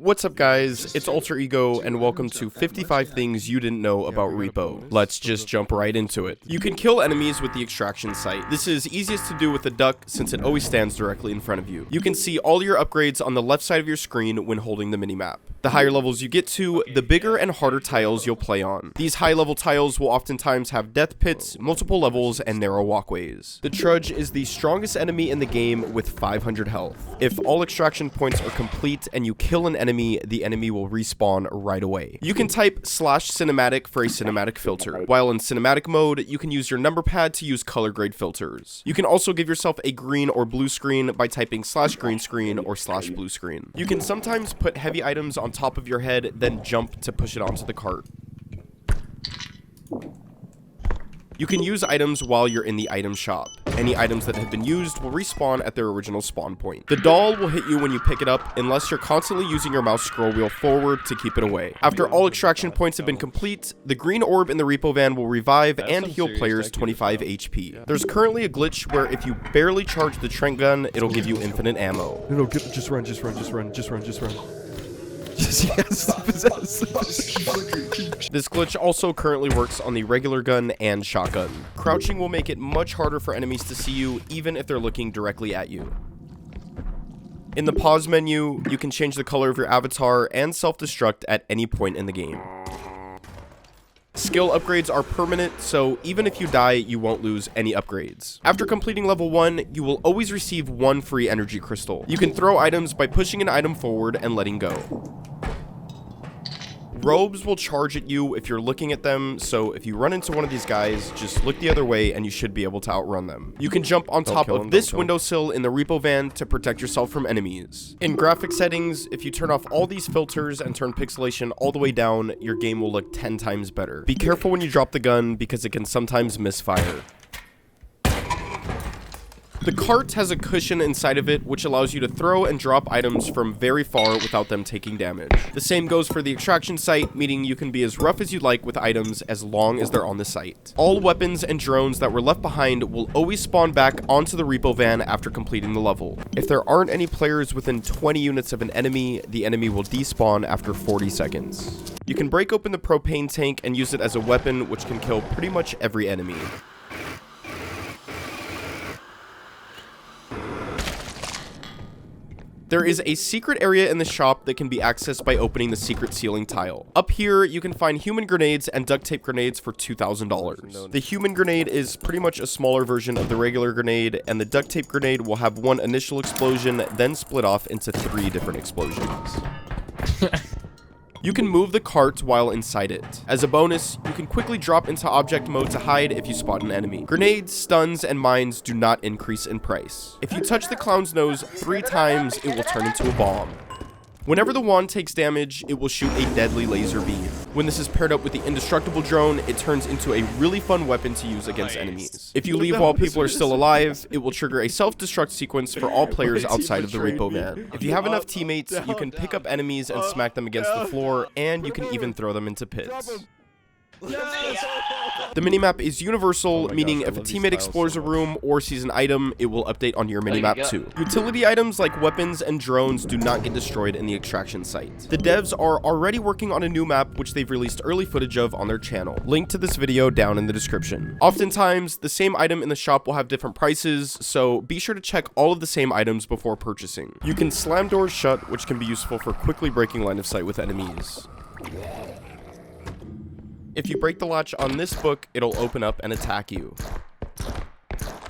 What's up guys, it's Alter Ego and welcome to 55 things you didn't know about REPO. Let's just jump right into it. You can kill enemies with the extraction site. This is easiest to do with the duck since it always stands directly in front of you. You can see all your upgrades on the left side of your screen when holding the minimap. The higher levels you get to, the bigger and harder tiles you'll play on. These high level tiles will oftentimes have death pits, multiple levels, and narrow walkways. The Trudge is the strongest enemy in the game with 500 health. If all extraction points are complete and you kill an enemy, the enemy will respawn right away. You can type /cinematic for a cinematic filter. While in cinematic mode, you can use your number pad to use color grade filters. You can also give yourself a green or blue screen by typing /green screen or /blue screen. You can sometimes put heavy items on top of your head, then jump to push it onto the cart. You can use items while you're in the item shop. Any items that have been used will respawn at their original spawn point. The doll will hit you when you pick it up unless you're constantly using your mouse scroll wheel forward to keep it away. After all extraction points have been complete, the green orb in the repo van will revive and heal players 25 HP. There's currently a glitch where if you barely charge the Trent gun, it'll give you infinite ammo. No, just run. Yes. This glitch also currently works on the regular gun and shotgun. Crouching will make it much harder for enemies to see you, even if they're looking directly at you. In the pause menu, you can change the color of your avatar and self-destruct at any point in the game. Skill upgrades are permanent, so even if you die, you won't lose any upgrades. After completing level 1, you will always receive 1 free energy crystal. You can throw items by pushing an item forward and letting go. Robes will charge at you if you're looking at them, so if you run into one of these guys, just look the other way and you should be able to outrun them. You can jump on top of this windowsill in the repo van to protect yourself from enemies. In graphic settings, if you turn off all these filters and turn pixelation all the way down, your game will look 10 times better. Be careful when you drop the gun because it can sometimes misfire. The cart has a cushion inside of it, which allows you to throw and drop items from very far without them taking damage. The same goes for the extraction site, meaning you can be as rough as you'd like with items as long as they're on the site. All weapons and drones that were left behind will always spawn back onto the repo van after completing the level. If there aren't any players within 20 units of an enemy, the enemy will despawn after 40 seconds. You can break open the propane tank and use it as a weapon, which can kill pretty much every enemy. There is a secret area in the shop that can be accessed by opening the secret ceiling tile. Up here, you can find human grenades and duct tape grenades for $2,000. The human grenade is pretty much a smaller version of the regular grenade, and the duct tape grenade will have one initial explosion, then split off into 3 different explosions. You can move the cart while inside it. As a bonus, you can quickly drop into object mode to hide if you spot an enemy. Grenades, stuns, and mines do not increase in price. If you touch the clown's nose 3 times, it will turn into a bomb. Whenever the wand takes damage, it will shoot a deadly laser beam. When this is paired up with the indestructible drone, it turns into a really fun weapon to use against enemies. If you leave while people are still alive, it will trigger a self-destruct sequence for all players outside of the repo van. If you have enough teammates, you can pick up enemies and smack them against the floor, and you can even throw them into pits. The minimap is universal, meaning if a teammate explores a room or sees an item, it will update on your minimap too. Utility items like weapons and drones do not get destroyed in the extraction site. The devs are already working on a new map, which they've released early footage of on their channel. Link to this video down in the description. Oftentimes, the same item in the shop will have different prices, so be sure to check all of the same items before purchasing. You can slam doors shut, which can be useful for quickly breaking line of sight with enemies. If you break the latch on this book, it'll open up and attack you.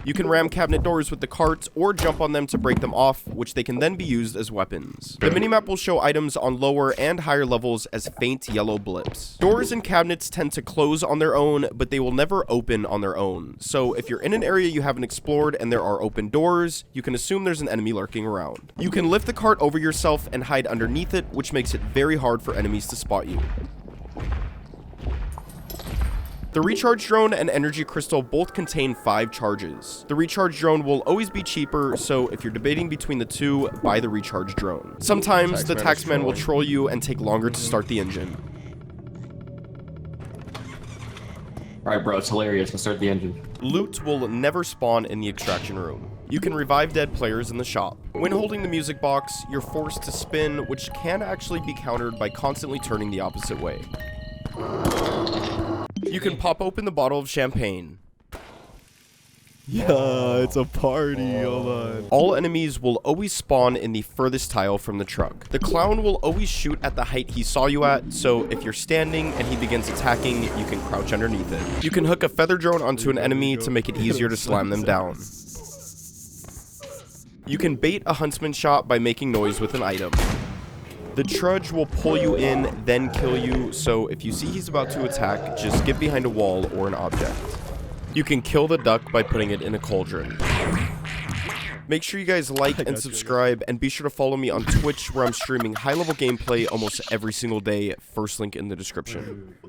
You can ram cabinet doors with the cart or jump on them to break them off, which they can then be used as weapons. The minimap will show items on lower and higher levels as faint yellow blips. Doors and cabinets tend to close on their own, but they will never open on their own. So if you're in an area you haven't explored and there are open doors, you can assume there's an enemy lurking around. You can lift the cart over yourself and hide underneath it, which makes it very hard for enemies to spot you. The recharge drone and energy crystal both contain 5 charges. The recharge drone will always be cheaper, so if you're debating between the two, buy the recharge drone. Sometimes the taxman will troll you and take longer to start the engine. Alright bro, it's hilarious. Let's start the engine. Loot will never spawn in the extraction room. You can revive dead players in the shop. When holding the music box, you're forced to spin, which can actually be countered by constantly turning the opposite way. You can pop open the bottle of champagne. Yeah, it's a party, hold on. All enemies will always spawn in the furthest tile from the truck. The clown will always shoot at the height he saw you at, so if you're standing and he begins attacking, you can crouch underneath it. You can hook a feather drone onto an enemy to make it easier to slam them down. You can bait a huntsman shot by making noise with an item. The trudge will pull you in, then kill you, so if you see he's about to attack, just get behind a wall or an object. You can kill the duck by putting it in a cauldron. Make sure you guys like and subscribe, and be sure to follow me on Twitch, where I'm streaming high-level gameplay almost every single day. First link in the description.